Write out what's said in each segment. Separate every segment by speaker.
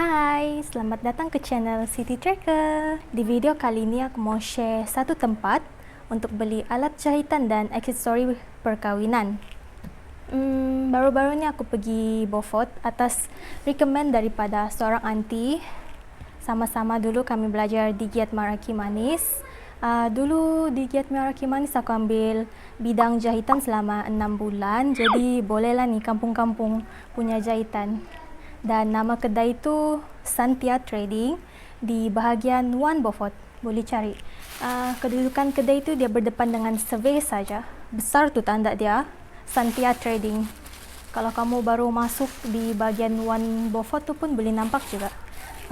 Speaker 1: Hai, selamat datang ke channel City Tracker. Di video kali ini aku mau share satu tempat untuk beli alat jahitan dan aksesori perkawinan. Baru-baru ni aku pergi Beaufort atas recommend daripada seorang aunty. Sama-sama dulu kami belajar di Giat Meraki Manis. Dulu di Giat Meraki Manis aku ambil bidang jahitan selama 6 bulan. Jadi bolehlah ni kampung-kampung punya jahitan. Dan nama kedai itu Santia Trading di bahagian One Beaufort. Boleh cari. Kedudukan kedai itu dia berdepan dengan survey saja. Besar tu tanda dia, Santia Trading. Kalau kamu baru masuk di bahagian One Beaufort tu pun boleh nampak juga.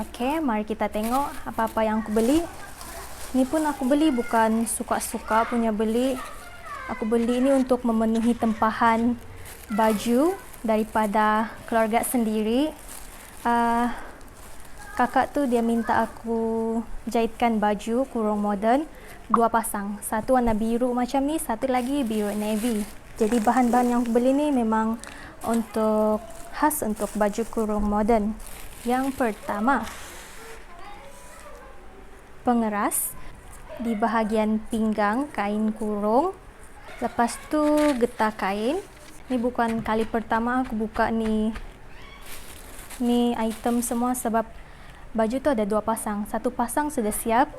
Speaker 1: Okey, mari kita tengok apa-apa yang aku beli. Ni pun aku beli bukan suka-suka punya beli. Aku beli ini untuk memenuhi tempahan baju daripada keluarga sendiri. Kakak tu dia minta aku jahitkan baju kurung moden 2 pasang. Satu warna biru macam ni, satu lagi biru navy. Jadi bahan-bahan yang aku beli ni memang khas untuk baju kurung moden. Yang pertama, pengeras di bahagian pinggang kain kurung. Lepas tu getah kain. Ni bukan kali pertama aku buka ni item semua sebab baju tu ada 2 pasang. Satu pasang sudah siap.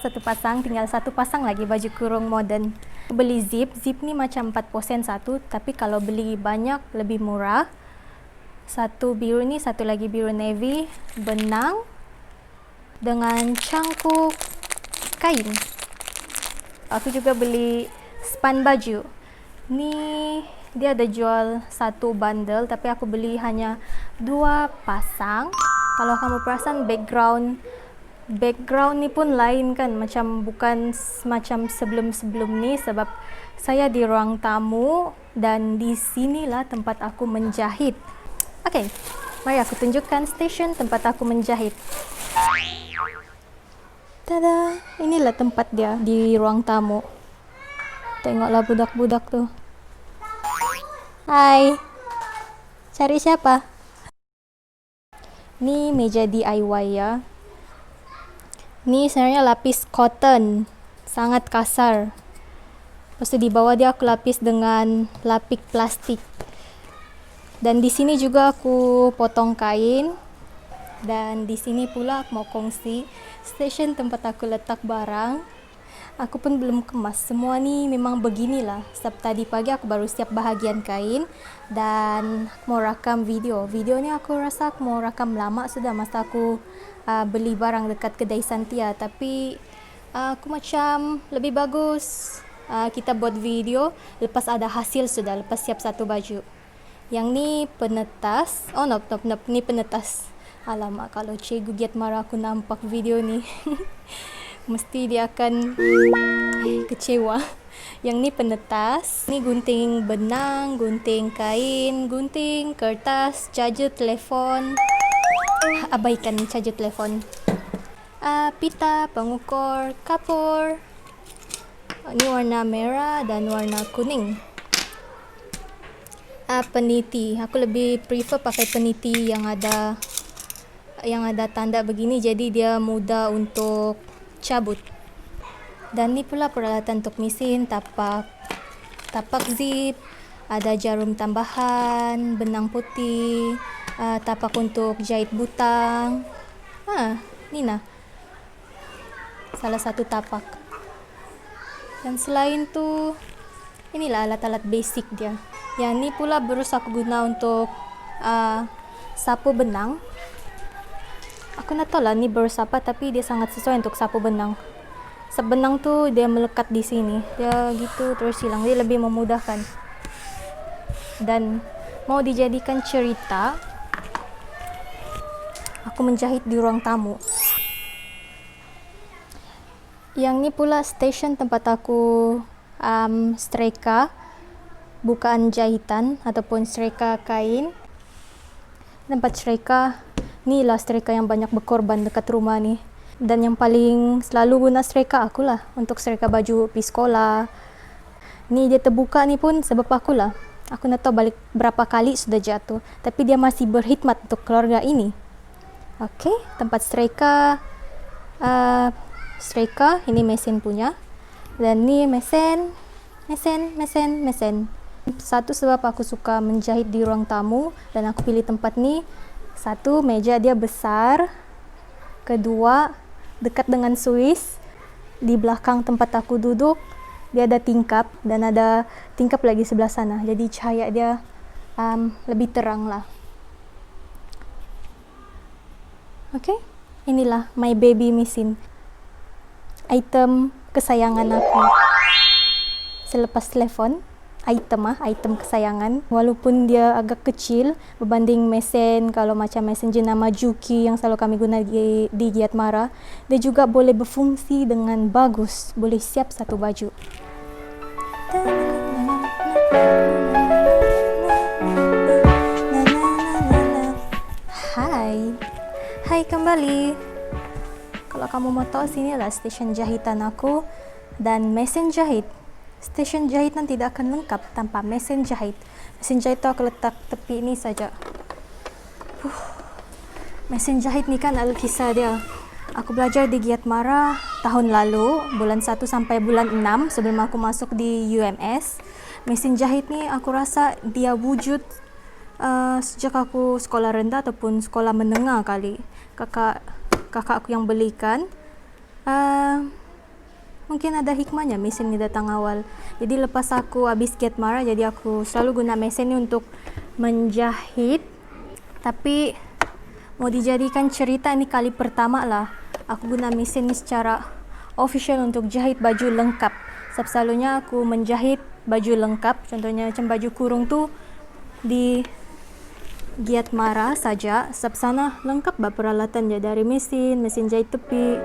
Speaker 1: Satu pasang, tinggal satu pasang lagi baju kurung moden. Aku beli zip. Zip ni macam 4% satu, tapi kalau beli banyak lebih murah. Satu biru ni, satu lagi biru navy, benang dengan cangkuk kain. Aku juga beli span baju. Ni dia ada jual satu bundle, tapi aku beli hanya 2 pasang. Kalau kamu perasan background ni pun lain kan, bukan macam sebelum-sebelum ni sebab saya di ruang tamu dan di sinilah tempat aku menjahit. Okey, mari aku tunjukkan stesen tempat aku menjahit. Tada, inilah tempat dia di ruang tamu. Tengoklah budak-budak tu. Hai. Cari siapa? Ni meja DIY ya. Ni sebenarnya lapis cotton. Sangat kasar. Lepas tu di bawah dia aku lapis dengan lapik plastik. Dan di sini juga aku potong kain. Dan di sini pula aku mau kongsi stesen tempat aku letak barang. Aku pun belum kemas. Semua ni memang beginilah. Sebab tadi pagi aku baru siap bahagian kain dan mau rakam video. Video ni aku rasa aku mau rakam lama sudah masa aku beli barang dekat kedai Santia. Tapi aku macam lebih bagus kita buat video lepas ada hasil sudah, lepas siap satu baju. Yang ni penetas. Oh nope. Ni penetas. Alamak, kalau Cikgu Giat marah aku nampak video ni. Mesti dia akan kecewa. Yang ni penetas. Ni gunting benang, gunting kain, gunting kertas, charger telefon. Abaikan charger telefon. Pita, pengukur, kapur. Ni warna merah dan warna kuning. Peniti. Aku lebih prefer pakai peniti yang ada tanda begini, jadi dia mudah untuk cabut. Dan ni pula peralatan untuk mesin, tapak zip, ada jarum tambahan, benang putih, tapak untuk jahit butang. Ni nah. Salah satu tapak. Dan selain tu, inilah alat-alat basic dia. Yang ni pula baru aku guna untuk sapu benang. Aku nak tahu lah ni burst apa, tapi dia sangat sesuai untuk sapu benang. Sebab benang tu dia melekat di sini. Dia gitu terus hilang. Dia lebih memudahkan. Dan mau dijadikan cerita, aku menjahit di ruang tamu. Yang ni pula stesen tempat aku streka bukaan jahitan ataupun streka kain. Tempat streka ni lah streka yang banyak berkorban dekat rumah ni. Dan yang paling selalu guna streka akulah untuk streka baju pergi sekolah. Ni dia terbuka ni pun sebab akulah. Aku nak tahu balik berapa kali sudah jatuh, tapi dia masih berkhidmat untuk keluarga ini. Oke, tempat setrika. Setrika, ini mesin punya. Dan ni mesin. Satu, sebab aku suka menjahit di ruang tamu dan aku pilih tempat ni. Satu, meja dia besar. Kedua, dekat dengan Swiss. Di belakang tempat aku duduk, dia ada tingkap dan ada tingkap lagi sebelah sana. Jadi cahaya dia lebih terang lah. Okay, inilah my baby mesin. Item kesayangan aku. Selepas telefon, item kesayangan. Walaupun dia agak kecil berbanding mesin, kalau macam mesin jenama Juki yang selalu kami guna di Giat Mara, dia juga boleh berfungsi dengan bagus, boleh siap satu baju. Hai kembali. Kalau kamu mau tahu, sini adalah stesen jahitan aku dan mesin jahit. Stesen jahitan tidak akan lengkap tanpa mesin jahit. Mesin jahit itu aku letak tepi ini saja. Mesin jahit ni kan ada kisah dia. Aku belajar di Giat Mara tahun lalu, bulan 1 sampai bulan 6 sebelum aku masuk di UMS. Mesin jahit ni aku rasa dia wujud sejak aku sekolah rendah ataupun sekolah menengah kali. Kakak aku yang belikan. Mungkin ada hikmahnya mesin ni datang awal. Jadi lepas aku habis Giat Mara, jadi aku selalu guna mesin ni untuk menjahit. Tapi mau dijadikan cerita, ini kali pertama lah aku guna mesin ni secara official untuk jahit baju lengkap. Sebab selalunya aku menjahit baju lengkap, contohnya macam baju kurung tu di Giat Mara saja. Sebab sana lengkap bah peralatan dia, dari mesin jahit tepi.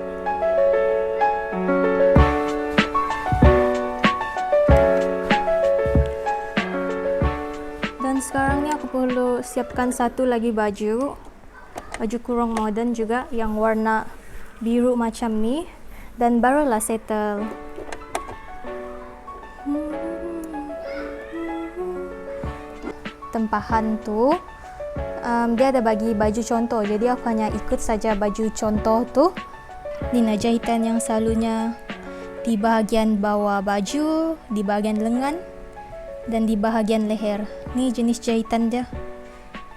Speaker 1: Dan sekarang ni aku perlu siapkan satu lagi baju kurung modern juga yang warna biru macam ni, dan barulah settle. Tempahan tu dia ada bagi baju contoh, jadi aku hanya ikut saja baju contoh tu. Ini jahitan yang selalunya di bahagian bawah baju, di bahagian lengan dan di bahagian leher. Ni jenis jahitan dia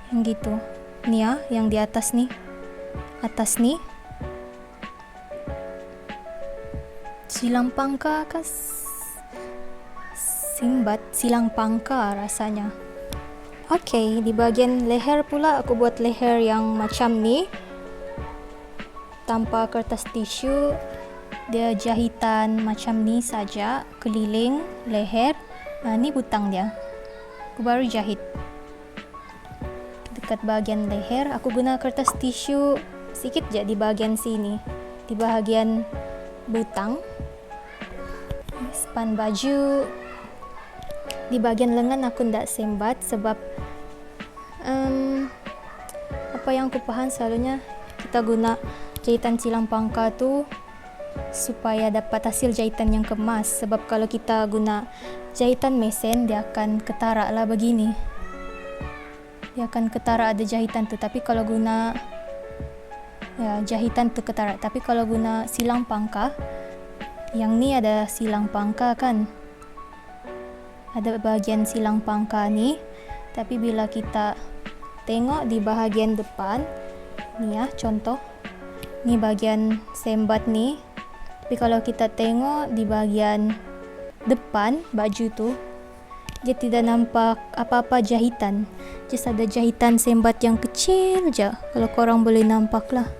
Speaker 1: yang gitu. Ni ya, yang di atas ni. Atas ni silang pangka ke simbat, silang pangka rasanya. Okay, di bahagian leher pula aku buat leher yang macam ni, tanpa kertas tisu. Dia jahitan macam ni saja, keliling leher. Ni butang dia. Aku baru jahit dekat bahagian leher. Aku guna kertas tisu sikit je di bahagian sini, di bahagian butang. Span baju. Di bahagian lengan aku ndak sembat sebab apa yang aku faham, selalunya kita guna jahitan silang pangka tu supaya dapat hasil jahitan yang kemas. Sebab kalau kita guna jahitan mesin, dia akan ketarak lah begini. Dia akan ketarak ada jahitan tu. Tapi kalau guna jahitan tu ketarak. Tapi kalau guna silang pangka, yang ni ada silang pangka kan, ada bahagian silang pangka ni. Tapi bila kita tengok di bahagian depan ni ya, contoh ni bahagian sembat ni. Tapi kalau kita tengok di bahagian depan baju tu, dia tidak nampak apa-apa jahitan. Just ada jahitan sembat yang kecil je, kalau korang boleh nampak lah.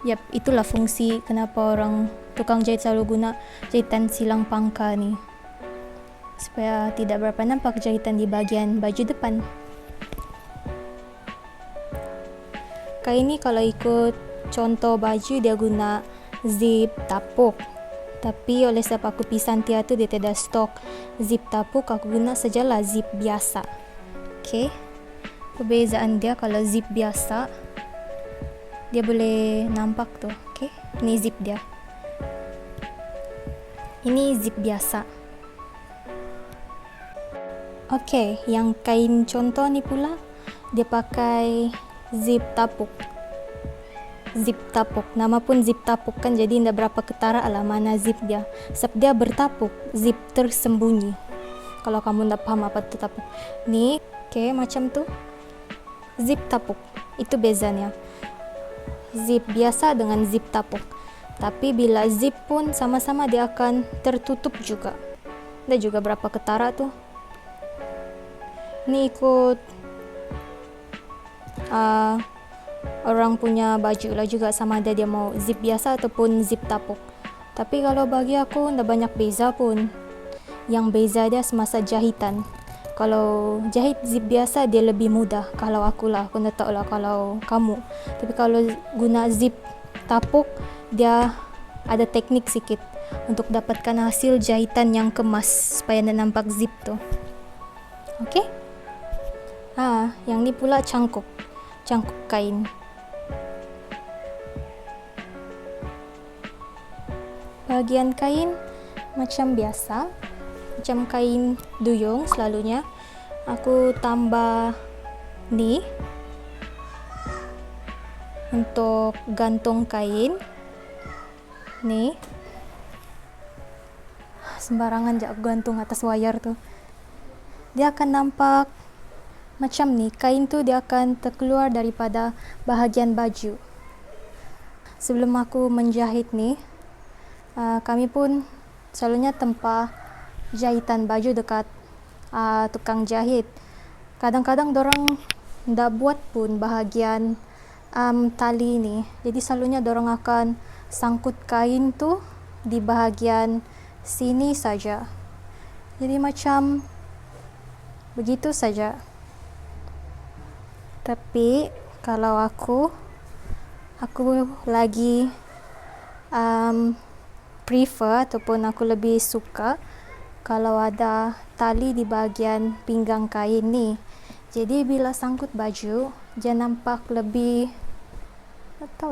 Speaker 1: Yap, itulah fungsi kenapa orang tukang jahit selalu guna jahitan silang pangka ni, supaya tidak berapa nampak jahitan di bahagian baju depan. Kali ni kalau ikut contoh baju, dia guna zip tapuk. Tapi oleh sebab aku Pisantia tu dia tidak stok zip tapuk, aku guna sajalah zip biasa. Okay, perbezaan dia, kalau zip biasa dia boleh nampak tu. Okay, ni zip dia, ini zip biasa. Oke, yang kain contoh ni pula dia pakai zip tapuk. Zip tapuk, nama pun zip tapuk kan, jadi tidak berapa ketara lah mana zip dia. Sebab dia bertapuk, zip tersembunyi. Kalau kamu tidak paham apa itu tapuk. Ni, oke, macam tu. Zip tapuk, itu bezanya. Zip biasa dengan zip tapuk. Tapi bila zip pun sama-sama dia akan tertutup juga. Dia juga berapa ketara tu. Ni ikut orang punya baju lah juga, sama ada dia mau zip biasa ataupun zip tapuk. Tapi kalau bagi aku tidak banyak beza pun. Yang beza dia semasa jahitan. Kalau jahit zip biasa dia lebih mudah. Kalau aku lah, aku tak tahu lah kalau kamu. Tapi kalau guna zip tapuk dia ada teknik sikit untuk dapatkan hasil jahitan yang kemas supaya tidak nampak zip tu. Okey? Yang ni pula cangkuk kain. Bahagian kain macam biasa, macam kain duyung selalunya. Aku tambah ni untuk gantung kain. Ni sembarangan je aku gantung atas wayar tu. Dia akan nampak macam ni, kain tu dia akan terkeluar daripada bahagian baju. Sebelum aku menjahit ni, kami pun selalunya tempah jahitan baju dekat tukang jahit. Kadang-kadang dorang ndak buat pun bahagian tali ni. Jadi selalunya dorang akan sangkut kain tu di bahagian sini saja. Jadi macam begitu saja. Tapi kalau aku lagi prefer ataupun aku lebih suka kalau ada tali di bahagian pinggang kain ni. Jadi bila sangkut baju dia nampak lebih, tak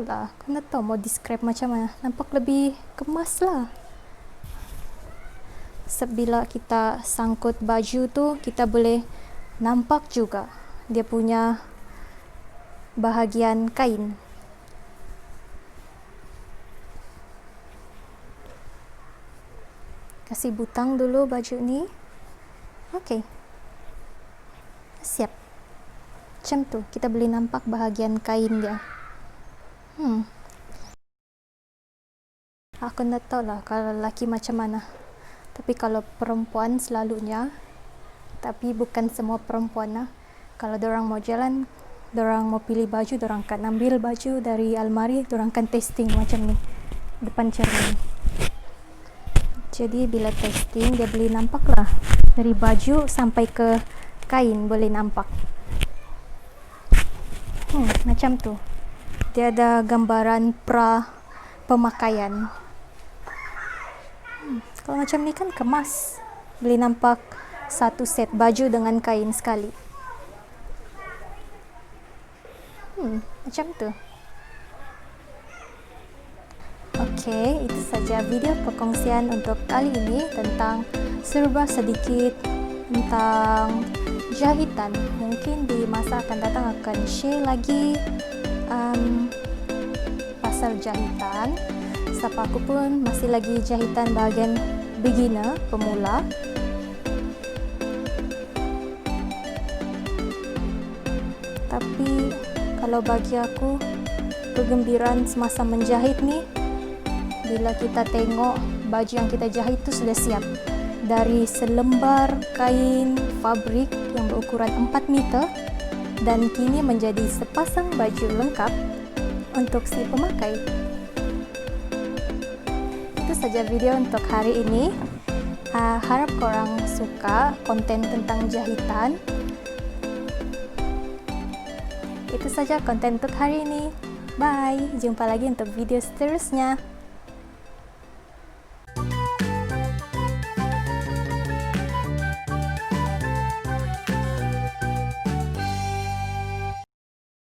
Speaker 1: tahu mau describe macam mana, nampak lebih kemas lah. Sebab bila kita sangkut baju tu kita boleh nampak juga dia punya bahagian kain. Kasih butang dulu baju ni. Okey, siap. Macam tu kita boleh nampak bahagian kain dia. Aku tak tahu lah kalau lelaki macam mana. Tapi kalau perempuan selalunya, tapi bukan semua perempuan lah, kalau dorang mau jalan, dorang mau pilih baju, dorang akan ambil baju dari almari, dorang akan testing macam ni depan cermin. Jadi bila testing dia boleh nampak lah dari baju sampai ke kain boleh nampak. Macam tu. Dia ada gambaran pra pemakaian. Kalau macam ni kan kemas. Boleh nampak satu set baju dengan kain sekali. Macam tu. Okey, itu saja video perkongsian untuk kali ini tentang serba sedikit tentang jahitan. Mungkin di masa akan datang akan share lagi pasal jahitan. Sebab aku pun masih lagi jahitan bahagian beginner, pemula. Tapi kalau bagi aku, kegembiraan semasa menjahit ni bila kita tengok baju yang kita jahit tu sudah siap dari selembar kain fabrik yang berukuran 4 meter dan kini menjadi sepasang baju lengkap untuk si pemakai. Itu saja video untuk hari ini. Harap korang suka konten tentang jahitan. Itu saja konten untuk hari ini. Bye. Jumpa lagi untuk video seterusnya.